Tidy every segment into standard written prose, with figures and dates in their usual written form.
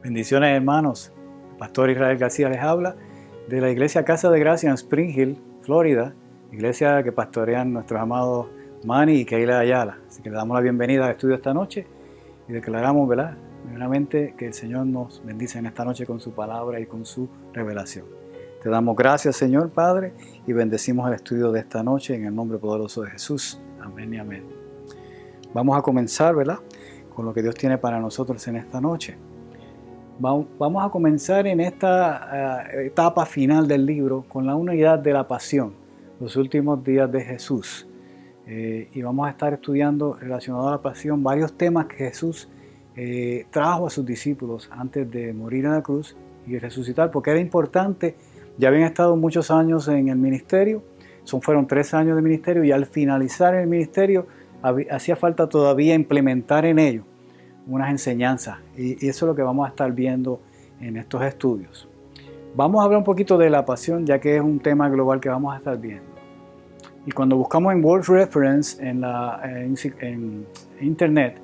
Bendiciones, hermanos. El pastor Israel García les habla de la iglesia Casa de Gracia en Spring Hill, Florida, iglesia que pastorean nuestros amados Manny y Keila Ayala. Así que le damos la bienvenida al estudio esta noche y declaramos, ¿verdad?, primeramente que el Señor nos bendice en esta noche con su palabra y con su revelación. Te damos gracias, Señor Padre, y bendecimos el estudio de esta noche en el nombre poderoso de Jesús. Amén y amén. Vamos a comenzar, ¿verdad?, con lo que Dios tiene para nosotros en esta noche. Vamos a comenzar en esta etapa final del libro con la unidad de la pasión, los últimos días de Jesús. Y vamos a estar estudiando relacionado a la pasión varios temas que Jesús trajo a sus discípulos antes de morir en la cruz y resucitar, porque era importante. Ya habían estado muchos años en el ministerio, fueron 3 años de ministerio, y al finalizar el ministerio hacía falta todavía implementar en ello unas enseñanzas, y eso es lo que vamos a estar viendo en estos estudios. Vamos a hablar un poquito de la pasión, ya que es un tema global que vamos a estar viendo. Y cuando buscamos en Word Reference en Internet,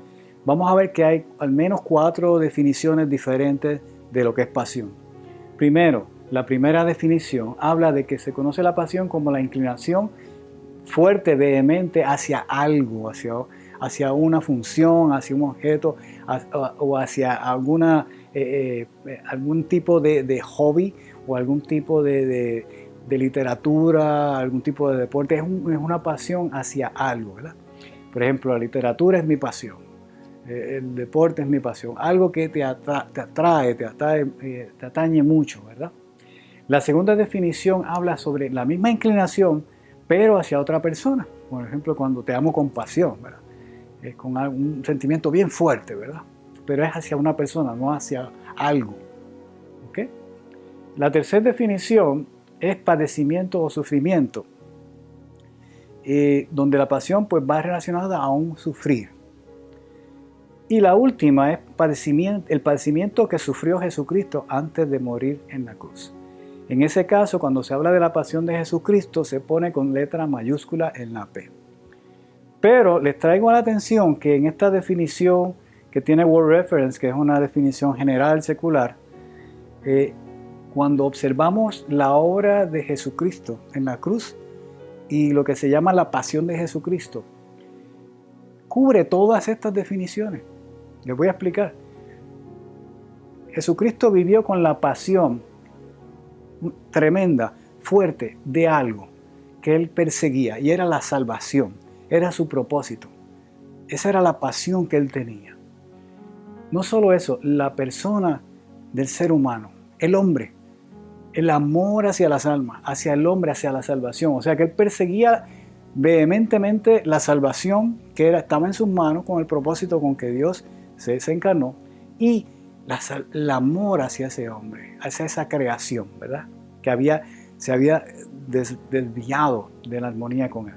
vamos a ver que hay al menos 4 definiciones diferentes de lo que es pasión. Primero, la primera definición habla de que se conoce la pasión como la inclinación fuerte, vehemente hacia algo, hacia una función, hacia un objeto o hacia algún tipo de hobby o algún tipo de literatura, algún tipo de deporte. Es una pasión hacia algo, ¿verdad? Por ejemplo, la literatura es mi pasión, el deporte es mi pasión, algo que te atrae, te atañe mucho, ¿verdad? La segunda definición habla sobre la misma inclinación, pero hacia otra persona. Por ejemplo, cuando te amo con pasión, ¿verdad? Es con un sentimiento bien fuerte, ¿verdad? Pero es hacia una persona, no hacia algo. ¿Ok? La tercera definición es padecimiento o sufrimiento, donde la pasión pues va relacionada a un sufrir. Y la última es el padecimiento que sufrió Jesucristo antes de morir en la cruz. En ese caso, cuando se habla de la pasión de Jesucristo, se pone con letra mayúscula en la P. Pero les traigo a la atención que en esta definición que tiene Word Reference, que es una definición general secular, cuando observamos la obra de Jesucristo en la cruz y lo que se llama la pasión de Jesucristo, cubre todas estas definiciones. Les voy a explicar. Jesucristo vivió con la pasión tremenda, fuerte, de algo que él perseguía, y era la salvación, era su propósito. Esa era la pasión que él tenía. No solo eso, la persona del ser humano, el hombre, el amor hacia las almas, hacia el hombre, hacia la salvación. O sea que él perseguía vehementemente la salvación que estaba en sus manos, con el propósito con que Dios se encarnó, y el amor hacia ese hombre, hacia esa creación, ¿verdad?, que se había desviado de la armonía con él.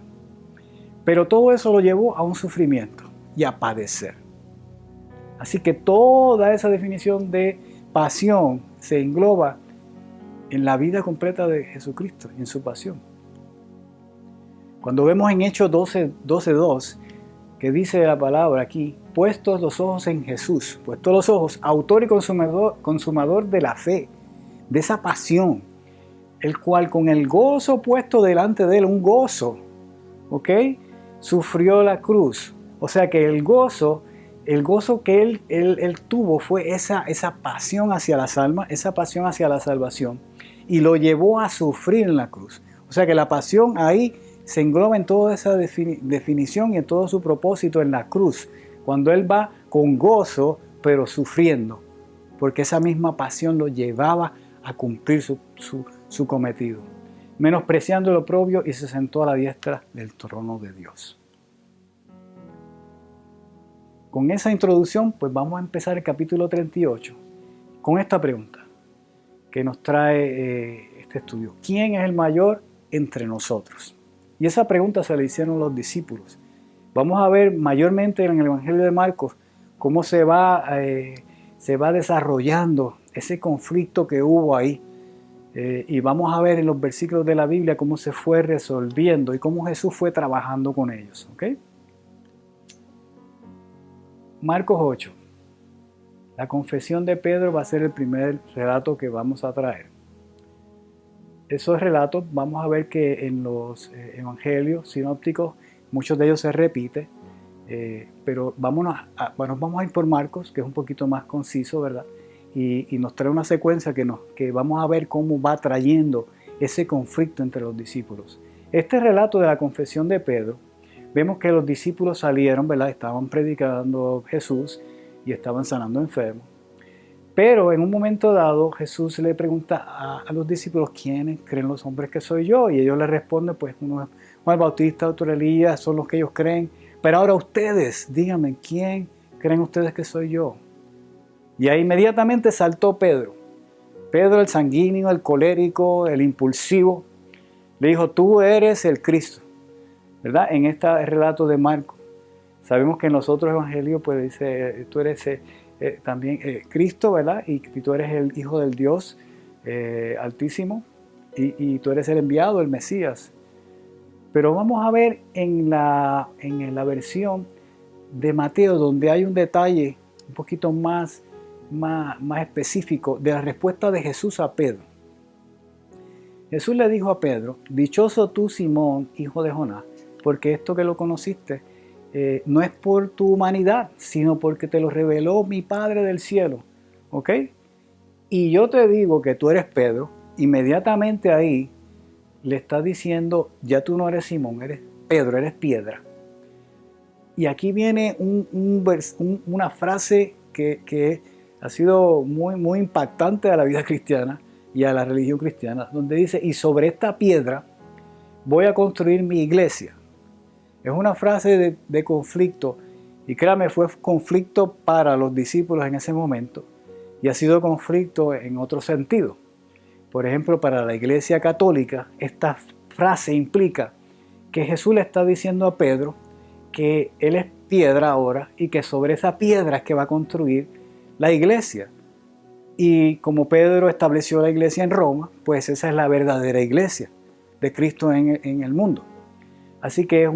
Pero todo eso lo llevó a un sufrimiento y a padecer. Así que toda esa definición de pasión se engloba en la vida completa de Jesucristo y en su pasión. Cuando vemos en Hechos 12:2, que dice la palabra aquí, puestos los ojos en Jesús, puestos los ojos, autor y consumador de la fe, de esa pasión, el cual con el gozo puesto delante de él, un gozo, ¿ok?, sufrió la cruz. O sea que el gozo que él tuvo fue esa pasión hacia las almas, esa pasión hacia la salvación, y lo llevó a sufrir en la cruz. O sea que la pasión ahí se engloba en toda esa definición y en todo su propósito en la cruz, cuando él va con gozo, pero sufriendo, porque esa misma pasión lo llevaba a cumplir su cometido, menospreciando lo propio, y se sentó a la diestra del trono de Dios. Con esa introducción, pues vamos a empezar el capítulo 38 con esta pregunta que nos trae este estudio: ¿quién es el mayor entre nosotros? Y esa pregunta se la hicieron los discípulos. Vamos a ver mayormente en el Evangelio de Marcos cómo se va desarrollando ese conflicto que hubo ahí. Y vamos a ver en los versículos de la Biblia cómo se fue resolviendo y cómo Jesús fue trabajando con ellos. ¿Okay? Marcos 8. La confesión de Pedro va a ser el primer relato que vamos a traer. Esos relatos vamos a ver que en los evangelios sinópticos muchos de ellos se repiten, pero vamos a ir por Marcos, que es un poquito más conciso, ¿verdad? Y nos trae una secuencia que vamos a ver cómo va trayendo ese conflicto entre los discípulos. Este relato de la confesión de Pedro, vemos que los discípulos salieron, ¿verdad? Estaban predicando Jesús y estaban sanando enfermos. Pero en un momento dado Jesús le pregunta a los discípulos: ¿quiénes creen los hombres que soy yo? Y ellos le responden: pues uno es Juan el Bautista, otro Elías, son los que ellos creen. Pero ahora ustedes, díganme, ¿quién creen ustedes que soy yo? Y ahí inmediatamente saltó Pedro. Pedro, el sanguíneo, el colérico, el impulsivo, le dijo: tú eres el Cristo, ¿verdad? En este relato de Marcos. Sabemos que en los otros evangelios pues dice: tú eres también Cristo, ¿verdad? Y tú eres el Hijo del Dios Altísimo, y tú eres el enviado, el Mesías. Pero vamos a ver en la versión de Mateo, donde hay un detalle un poquito más específico de la respuesta de Jesús a Pedro. Jesús le dijo a Pedro: dichoso tú, Simón, hijo de Jonás, porque esto que lo conociste no es por tu humanidad, sino porque te lo reveló mi Padre del cielo. ¿Ok? Y yo te digo que tú eres Pedro. Inmediatamente ahí le está diciendo: ya tú no eres Simón, eres Pedro, eres piedra. Y aquí viene una frase que ha sido muy impactante a la vida cristiana y a la religión cristiana, donde dice: y sobre esta piedra voy a construir mi iglesia. Es una frase de conflicto, y créame, fue conflicto para los discípulos en ese momento, y ha sido conflicto en otro sentido. Por ejemplo, para la Iglesia Católica, esta frase implica que Jesús le está diciendo a Pedro que él es piedra ahora, y que sobre esa piedra es que va a construir la iglesia. Y como Pedro estableció la iglesia en Roma, pues esa es la verdadera iglesia de Cristo en el mundo. Así que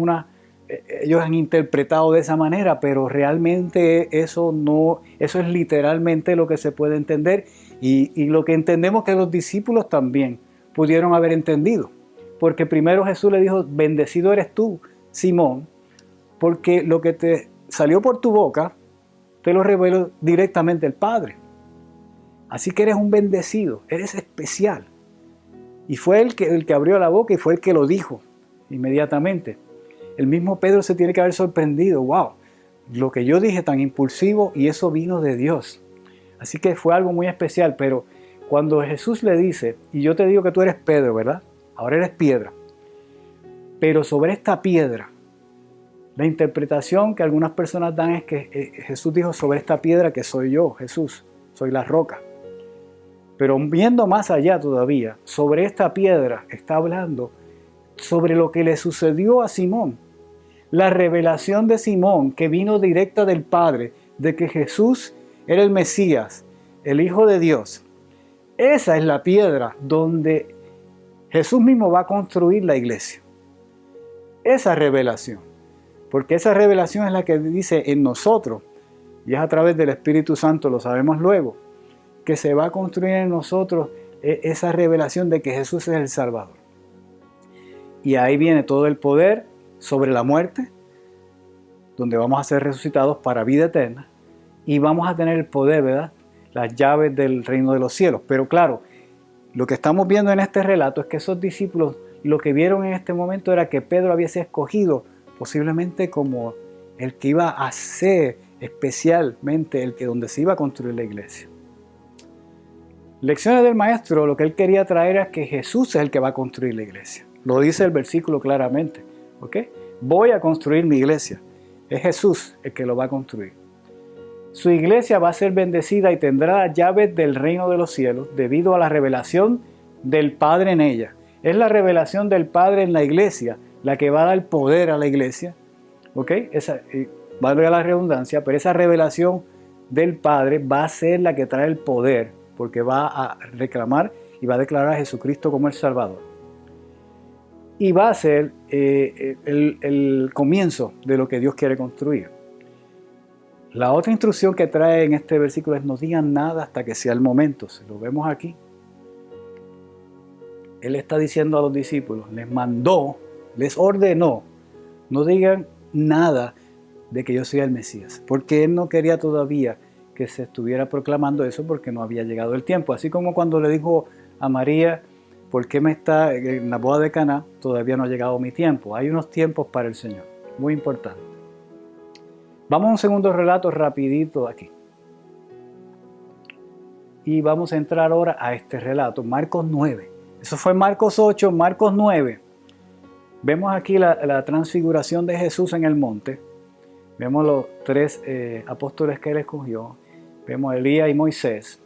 ellos han interpretado de esa manera, pero realmente eso es literalmente lo que se puede entender, y lo que entendemos que los discípulos también pudieron haber entendido. Porque primero Jesús le dijo: bendecido eres tú, Simón, porque lo que te salió por tu boca te lo reveló directamente el Padre. Así que eres un bendecido, eres especial. Y fue el que abrió la boca, y fue el que lo dijo inmediatamente. El mismo Pedro se tiene que haber sorprendido: wow, lo que yo dije tan impulsivo, y eso vino de Dios. Así que fue algo muy especial. Pero cuando Jesús le dice: y yo te digo que tú eres Pedro, ¿verdad? Ahora eres piedra. Pero sobre esta piedra, la interpretación que algunas personas dan es que Jesús dijo: sobre esta piedra que soy yo, Jesús, soy la roca. Pero viendo más allá todavía, sobre esta piedra está hablando sobre lo que le sucedió a Simón. La revelación de Simón, que vino directa del Padre, de que Jesús era el Mesías, el Hijo de Dios. Esa es la piedra donde Jesús mismo va a construir la iglesia. Esa revelación. Porque esa revelación es la que dice en nosotros, y es a través del Espíritu Santo, lo sabemos luego, que se va a construir en nosotros esa revelación de que Jesús es el Salvador. Y ahí viene todo el poder sobre la muerte, donde vamos a ser resucitados para vida eterna, y vamos a tener el poder, ¿verdad? Las llaves del reino de los cielos. Pero claro, lo que estamos viendo en este relato es que esos discípulos lo que vieron en este momento era que Pedro había sido escogido posiblemente como el que iba a ser especialmente donde se iba a construir la iglesia. Lecciones del maestro, lo que él quería traer es que Jesús es el que va a construir la iglesia. Lo dice el versículo claramente. ¿Ok? Voy a construir mi iglesia. Es Jesús el que lo va a construir. Su iglesia va a ser bendecida y tendrá las llaves del reino de los cielos debido a la revelación del Padre en ella. Es la revelación del Padre en la iglesia la que va a dar poder a la iglesia. ¿Ok? Valga la redundancia, pero esa revelación del Padre va a ser la que trae el poder, porque va a reclamar y va a declarar a Jesucristo como el Salvador. Y va a ser el comienzo de lo que Dios quiere construir. La otra instrucción que trae en este versículo es: no digan nada hasta que sea el momento. Si lo vemos aquí, Él está diciendo a los discípulos, les mandó, les ordenó, no digan nada de que yo soy el Mesías, porque Él no quería todavía que se estuviera proclamando eso, porque no había llegado el tiempo. Así como cuando le dijo a María: ¿por qué me está en la boda de Caná? Todavía no ha llegado mi tiempo. Hay unos tiempos para el Señor, muy importante. Vamos a un segundo relato rapidito aquí. Y vamos a entrar ahora a este relato, Marcos 9. Eso fue Marcos 8, Marcos 9. Vemos aquí la transfiguración de Jesús en el monte. Vemos los tres apóstoles que Él escogió. Vemos a Elías y Moisés.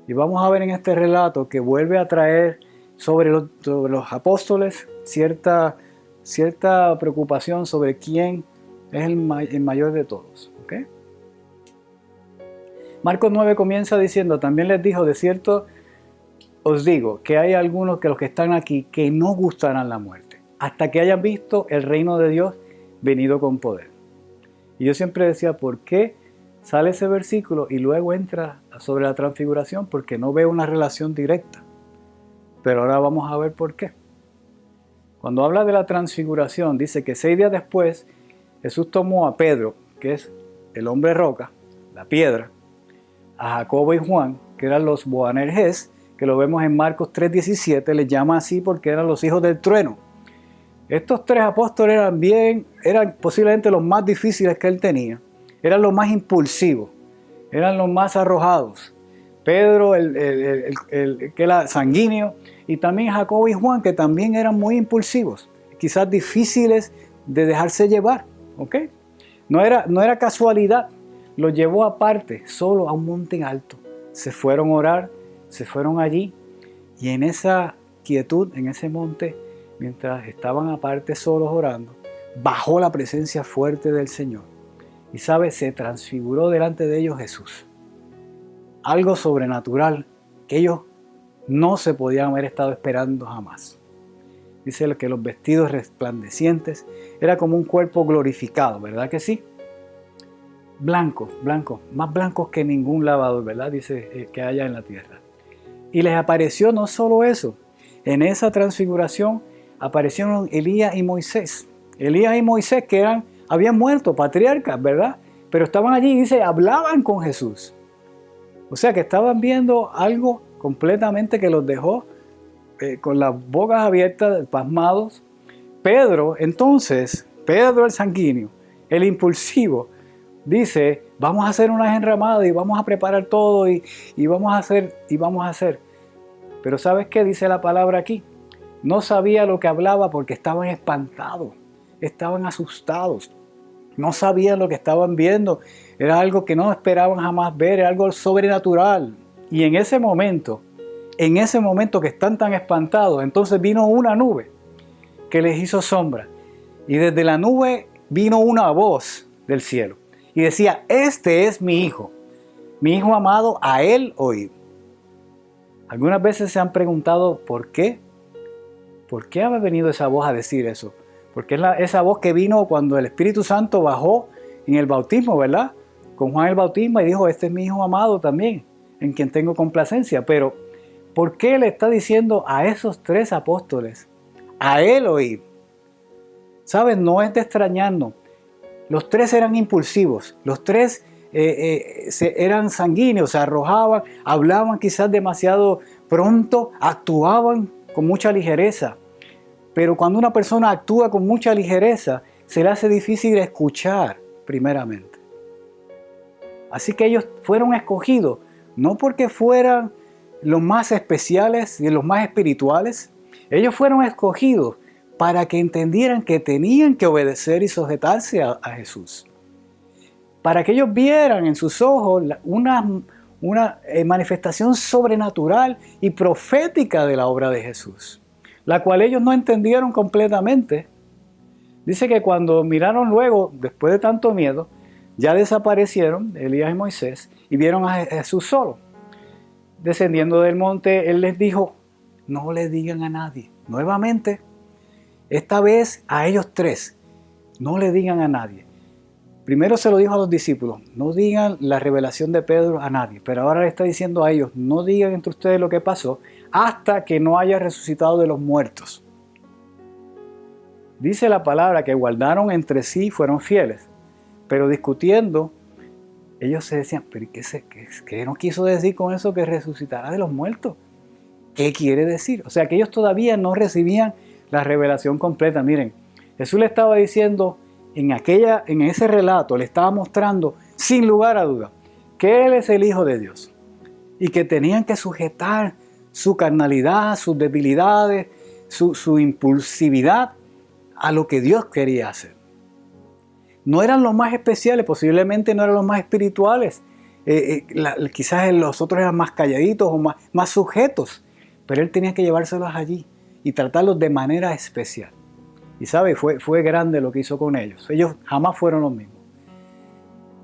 Y vamos a ver en este relato que vuelve a traer sobre los apóstoles cierta preocupación sobre quién es el mayor de todos. ¿Okay? Marcos 9 comienza diciendo: también les dijo, de cierto os digo que hay algunos que los que están aquí que no gustarán la muerte hasta que hayan visto el reino de Dios venido con poder. Y yo siempre decía, ¿por qué sale ese versículo y luego entra sobre la transfiguración? Porque no veo una relación directa. Pero ahora vamos a ver por qué. Cuando habla de la transfiguración, dice que 6 días después Jesús tomó a Pedro, que es el hombre roca, la piedra, a Jacobo y Juan, que eran los Boanerges, que lo vemos en Marcos 3:17, les llama así porque eran los hijos del trueno. Estos tres apóstoles eran posiblemente los más difíciles que él tenía, eran los más impulsivos, eran los más arrojados. Pedro, el que era sanguíneo, y también Jacobo y Juan, que también eran muy impulsivos, quizás difíciles de dejarse llevar. ¿Okay? No era casualidad, los llevó aparte, solo a un monte alto. Se fueron a orar, se fueron allí, y en esa quietud, en ese monte, mientras estaban aparte solos orando, bajó la presencia fuerte del Señor. Y se transfiguró delante de ellos Jesús. Algo sobrenatural que ellos no se podían haber estado esperando jamás. Dice que los vestidos resplandecientes era como un cuerpo glorificado, ¿verdad que sí? Blancos, más blancos que ningún lavador, ¿verdad? Dice que haya en la tierra. Y les apareció no solo eso, en esa transfiguración aparecieron Elías y Moisés. Elías y Moisés que habían muerto, patriarcas, ¿verdad? Pero estaban allí, dice, hablaban con Jesús. O sea que estaban viendo algo completamente que los dejó con las bocas abiertas, pasmados. Pedro el sanguíneo, el impulsivo, dice: vamos a hacer unas enramadas y vamos a preparar todo y vamos a hacer. Pero ¿sabes qué dice la palabra aquí? No sabía lo que hablaba porque estaban espantados, estaban asustados, no sabían lo que estaban viendo. Era algo que no esperaban jamás ver, era algo sobrenatural. Y en ese momento que están tan espantados, entonces vino una nube que les hizo sombra. Y desde la nube vino una voz del cielo. Y decía: este es mi hijo amado, a él oíd. Algunas veces se han preguntado ¿por qué? ¿Por qué ha venido esa voz a decir eso? Porque es esa voz que vino cuando el Espíritu Santo bajó en el bautismo, ¿verdad? Con Juan el Bautista, y dijo: este es mi hijo amado también, en quien tengo complacencia. Pero ¿por qué le está diciendo a esos tres apóstoles: a él oíd? ¿Sabes? No es de extrañarnos. Los tres eran impulsivos, los tres eran sanguíneos, se arrojaban, hablaban quizás demasiado pronto, actuaban con mucha ligereza. Pero cuando una persona actúa con mucha ligereza, se le hace difícil escuchar primeramente. Así que ellos fueron escogidos, no porque fueran los más especiales y los más espirituales. Ellos fueron escogidos para que entendieran que tenían que obedecer y sujetarse a Jesús. Para que ellos vieran en sus ojos una manifestación sobrenatural y profética de la obra de Jesús, la cual ellos no entendieron completamente. Dice que cuando miraron luego, después de tanto miedo, ya desaparecieron Elías y Moisés y vieron a Jesús solo. Descendiendo del monte, Él les dijo: no le digan a nadie. Nuevamente, esta vez a ellos tres, no le digan a nadie. Primero se lo dijo a los discípulos, no digan la revelación de Pedro a nadie, pero ahora le está diciendo a ellos, no digan entre ustedes lo que pasó hasta que no haya resucitado de los muertos. Dice la palabra que guardaron entre sí y fueron fieles, pero discutiendo, ellos se decían, pero ¿qué no quiso decir con eso que resucitará de los muertos? ¿Qué quiere decir? O sea que ellos todavía no recibían la revelación completa. Miren, Jesús le estaba diciendo en ese relato, le estaba mostrando sin lugar a duda que Él es el Hijo de Dios y que tenían que sujetar su carnalidad, sus debilidades, su impulsividad a lo que Dios quería hacer. No eran los más especiales, posiblemente no eran los más espirituales, quizás los otros eran más calladitos o más sujetos, pero Él tenía que llevárselos allí y tratarlos de manera especial. Y sabe, fue grande lo que hizo con ellos. Ellos jamás fueron los mismos.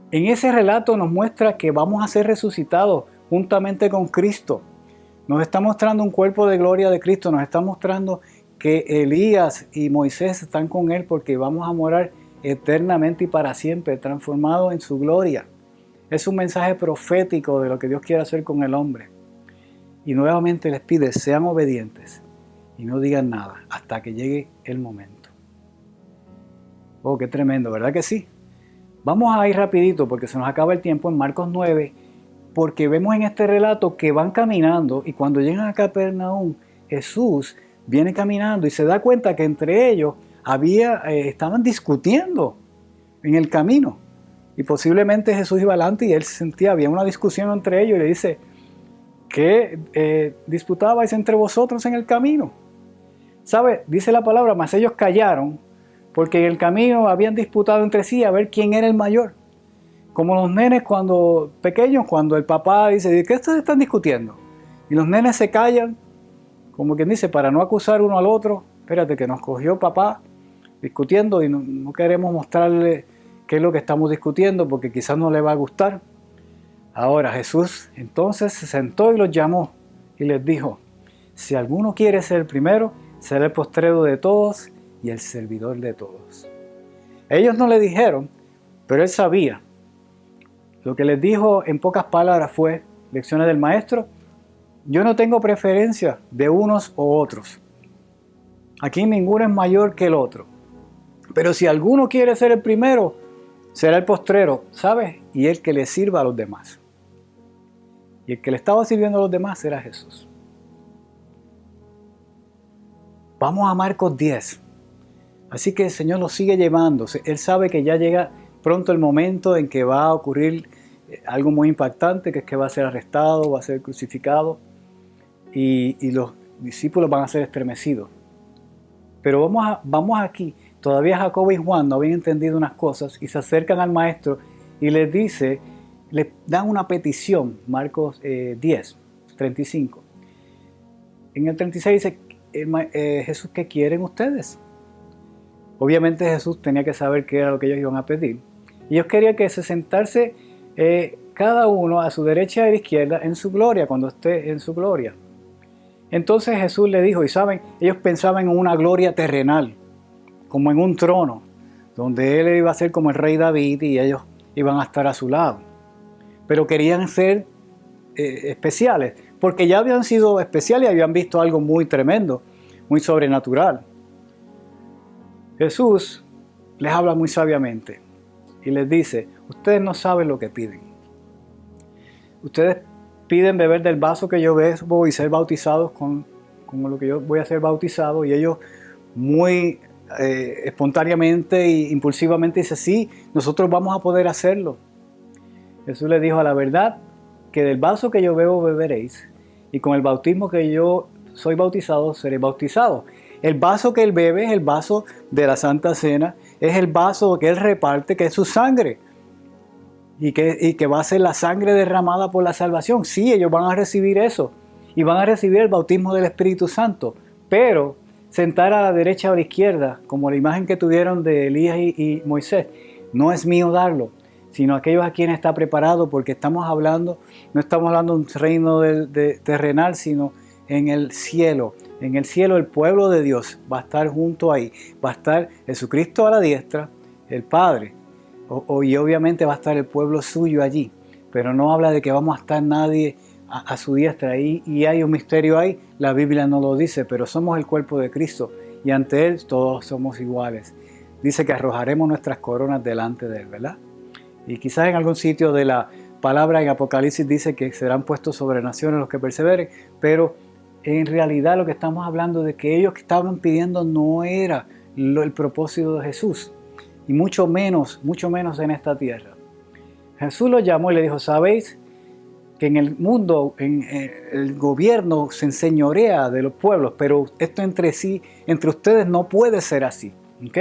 En ese relato nos muestra que vamos a ser resucitados juntamente con Cristo. Nos está mostrando un cuerpo de gloria de Cristo. Nos está mostrando que Elías y Moisés están con Él porque vamos a morar eternamente y para siempre, transformados en su gloria. Es un mensaje profético de lo que Dios quiere hacer con el hombre. Y nuevamente les pide, sean obedientes y no digan nada hasta que llegue el momento. Oh, qué tremendo, ¿verdad que sí? Vamos a ir rapidito porque se nos acaba el tiempo en Marcos 9, porque vemos en este relato que van caminando y cuando llegan a Capernaum, Jesús viene caminando y se da cuenta que entre ellos estaban discutiendo en el camino. Y posiblemente Jesús iba adelante y él sentía, había una discusión entre ellos y le dice, ¿qué disputabais entre vosotros en el camino? ¿Sabe? Dice la palabra, mas ellos callaron porque en el camino habían disputado entre sí a ver quién era el mayor. Como los nenes pequeños, cuando el papá dice, ¿de qué ustedes están discutiendo? Y los nenes se callan, como quien dice, para no acusar uno al otro. Espérate, que nos cogió papá discutiendo y no queremos mostrarle qué es lo que estamos discutiendo porque quizás no le va a gustar. Ahora Jesús entonces se sentó y los llamó y les dijo, si alguno quiere ser el primero, será el postrero de todos y el servidor de todos. Ellos no le dijeron, pero él sabía. Lo que les dijo en pocas palabras fue, lecciones del maestro, yo no tengo preferencia de unos o otros. Aquí ninguno es mayor que el otro. Pero si alguno quiere ser el primero, será el postrero, ¿sabes? Y el que le sirva a los demás. Y el que le estaba sirviendo a los demás era Jesús. Vamos a Marcos 10. Así que el Señor lo sigue llevando. Él sabe que ya llega pronto el momento en que va a ocurrir algo muy impactante, que es que va a ser arrestado, va a ser crucificado y los discípulos van a ser estremecidos. Pero vamos aquí. Todavía Jacobo y Juan no habían entendido unas cosas y se acercan al maestro y les dan una petición, Marcos 10, 35. En el 36 dice, Jesús, ¿qué quieren ustedes? Obviamente Jesús tenía que saber qué era lo que ellos iban a pedir. Y ellos querían que se sentase cada uno a su derecha y a la izquierda en su gloria, cuando esté en su gloria. Entonces Jesús le dijo, y saben, ellos pensaban en una gloria terrenal, como en un trono, donde él iba a ser como el rey David y ellos iban a estar a su lado. Pero querían ser especiales, porque ya habían sido especiales y habían visto algo muy tremendo, muy sobrenatural. Jesús les habla muy sabiamente y les dice, ustedes no saben lo que piden. Ustedes piden beber del vaso que yo bebo y ser bautizados con lo que yo voy a ser bautizado, y ellos muy espontáneamente e impulsivamente dicen, sí, nosotros vamos a poder hacerlo. Jesús les dijo, a la verdad que del vaso que yo bebo beberéis, y con el bautismo que yo soy bautizado seréis bautizados. El vaso que él bebe es el vaso de la Santa Cena, es el vaso que él reparte, que es su sangre, y que va a ser la sangre derramada por la salvación. Sí, ellos van a recibir eso, y van a recibir el bautismo del Espíritu Santo, pero sentar a la derecha o a la izquierda, como la imagen que tuvieron de Elías y Moisés, no es mío darlo, sino aquellos a quienes está preparado, porque no estamos hablando de un reino terrenal, sino en el cielo. En el cielo el pueblo de Dios va a estar junto ahí, va a estar Jesucristo a la diestra, el Padre Y obviamente va a estar el pueblo suyo allí, pero no habla de que vamos a estar nadie a su diestra. Y hay un misterio ahí, la Biblia no lo dice, pero somos el cuerpo de Cristo y ante Él todos somos iguales. Dice que arrojaremos nuestras coronas delante de Él, ¿verdad? Y quizás en algún sitio de la palabra en Apocalipsis dice que serán puestos sobre naciones los que perseveren, pero en realidad lo que estamos hablando de que ellos que estaban pidiendo no era el propósito de Jesús, y mucho menos en esta tierra. Jesús los llamó y le dijo, ¿sabéis que en el mundo, el gobierno se enseñorea de los pueblos, pero esto entre ustedes no puede ser así, ¿ok?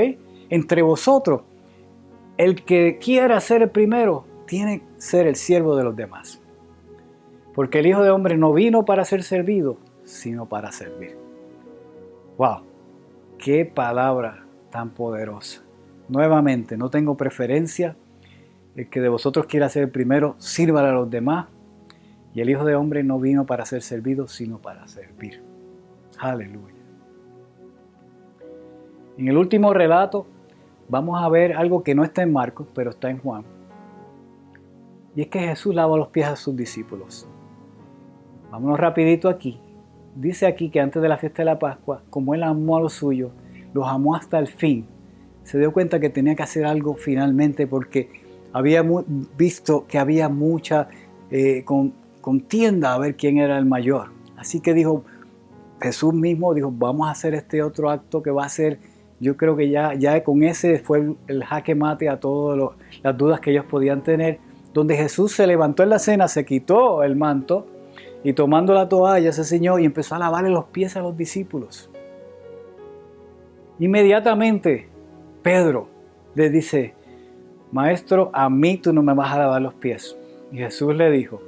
Entre vosotros, el que quiera ser el primero, tiene que ser el siervo de los demás. Porque el Hijo de Hombre no vino para ser servido, sino para servir. ¡Wow! ¡Qué palabra tan poderosa! Nuevamente, no tengo preferencia. El que de vosotros quiera ser el primero, sírvale a los demás. Y el Hijo de Hombre no vino para ser servido, sino para servir. ¡Aleluya! En el último relato, vamos a ver algo que no está en Marcos, pero está en Juan. Y es que Jesús lava los pies a sus discípulos. Vámonos rapidito aquí. Dice aquí que antes de la fiesta de la Pascua, como Él amó a los suyos, los amó hasta el fin. Se dio cuenta que tenía que hacer algo finalmente porque había visto que había mucha contienda a ver quién era el mayor. Así que Jesús mismo dijo, vamos a hacer este otro acto que va a ser, yo creo que ya con ese fue el jaque mate a todas las dudas que ellos podían tener, donde Jesús se levantó en la cena, se quitó el manto y tomando la toalla se ciñó y empezó a lavarle los pies a los discípulos. Inmediatamente Pedro le dice, Maestro, a mí tú no me vas a lavar los pies. Y Jesús le dijo,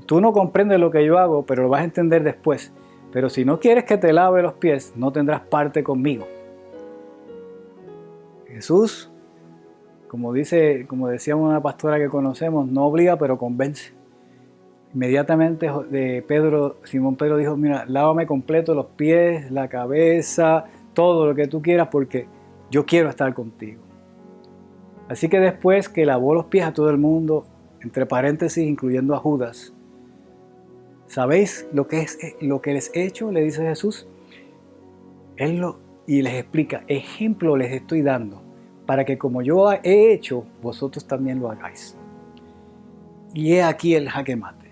tú no comprendes lo que yo hago, pero lo vas a entender después. Pero si no quieres que te lave los pies, no tendrás parte conmigo. Jesús, como decía una pastora que conocemos, no obliga, pero convence. Inmediatamente Simón Pedro dijo, mira, lávame completo los pies, la cabeza, todo lo que tú quieras, porque yo quiero estar contigo. Así que después que lavó los pies a todo el mundo, entre paréntesis, incluyendo a Judas, ¿sabéis lo que les he hecho? Le dice Jesús. Y les explica, ejemplo les estoy dando, para que como yo he hecho, vosotros también lo hagáis. Y he aquí el jaque mate.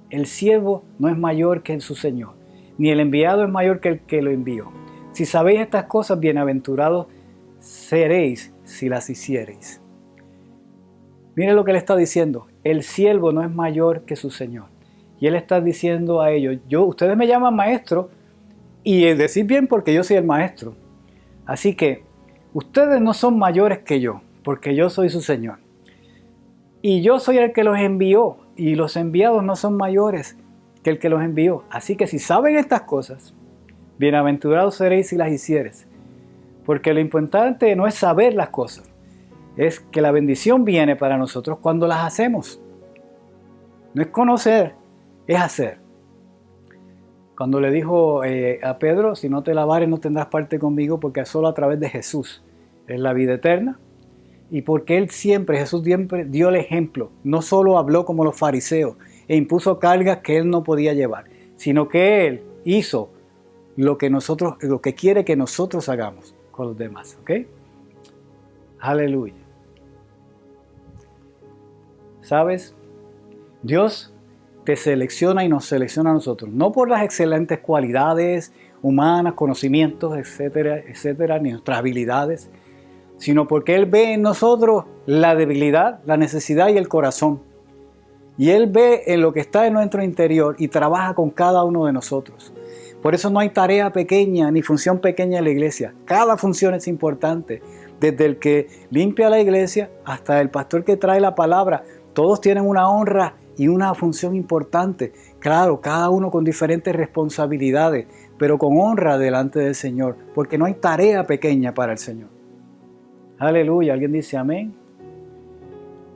El siervo no es mayor que su Señor, ni el enviado es mayor que el que lo envió. Si sabéis estas cosas, bienaventurados seréis si las hiciereis. Mire lo que le está diciendo. El siervo no es mayor que su Señor. Y Él está diciendo a ellos, ustedes me llaman maestro, y decir bien porque yo soy el maestro. Así que ustedes no son mayores que yo, porque yo soy su Señor. Y yo soy el que los envió, y los enviados no son mayores que el que los envió. Así que si saben estas cosas, bienaventurados seréis si las hicieres. Porque lo importante no es saber las cosas, es que la bendición viene para nosotros cuando las hacemos. No es conocer, es hacer. Cuando le dijo a Pedro, si no te lavares no tendrás parte conmigo, porque solo a través de Jesús es la vida eterna. Y porque Jesús siempre dio el ejemplo, no solo habló como los fariseos e impuso cargas que Él no podía llevar, sino que Él hizo lo que quiere que nosotros hagamos con los demás, ¿ok? Aleluya. ¿Sabes? Dios te selecciona y nos selecciona a nosotros, no por las excelentes cualidades humanas, conocimientos, etcétera, etcétera, ni nuestras habilidades, sino porque Él ve en nosotros la debilidad, la necesidad y el corazón. Y Él ve en lo que está en nuestro interior y trabaja con cada uno de nosotros. Por eso no hay tarea pequeña ni función pequeña en la iglesia. Cada función es importante. Desde el que limpia la iglesia hasta el pastor que trae la palabra. Todos tienen una honra y una función importante. Claro, cada uno con diferentes responsabilidades, pero con honra delante del Señor. Porque no hay tarea pequeña para el Señor. Aleluya. ¿Alguien dice amén?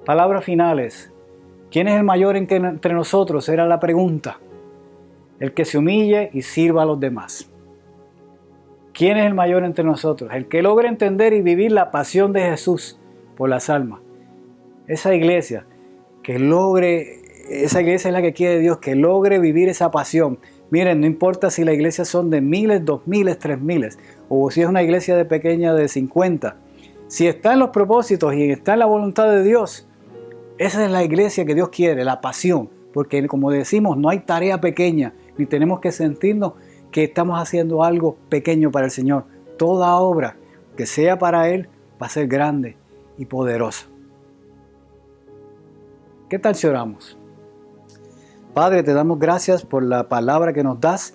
Palabras finales. ¿Quién es el mayor entre nosotros? Era la pregunta. El que se humille y sirva a los demás. ¿Quién es el mayor entre nosotros? El que logre entender y vivir la pasión de Jesús por las almas. esa iglesia que logre, esa iglesia es la que quiere Dios, que logre vivir esa pasión. Miren, no importa si la iglesia son de 1000, 2000, 3000, o si es una iglesia de pequeña de 50. Si está en los propósitos y está en la voluntad de Dios, esa es la iglesia que Dios quiere, la pasión. Porque como decimos, no hay tarea pequeña, ni tenemos que sentirnos que estamos haciendo algo pequeño para el Señor. Toda obra que sea para Él va a ser grande y poderosa. ¿Qué tal si oramos? Padre, te damos gracias por la palabra que nos das.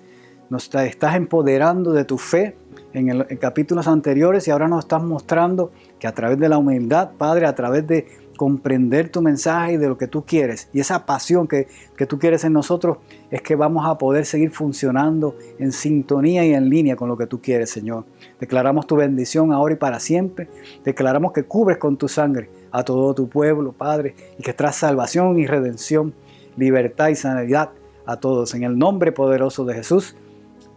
Nos estás empoderando de tu fe en capítulos anteriores y ahora nos estás mostrando que a través de la humildad, Padre, a través de comprender tu mensaje y de lo que tú quieres y esa pasión que tú quieres en nosotros, es que vamos a poder seguir funcionando en sintonía y en línea con lo que tú quieres, Señor. Declaramos tu bendición ahora y para siempre. Declaramos que cubres con tu sangre a todo tu pueblo, Padre, y que traes salvación y redención, libertad y sanidad a todos. En el nombre poderoso de Jesús,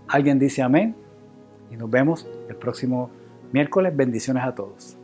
alguien dice amén y nos vemos el próximo miércoles. Bendiciones a todos.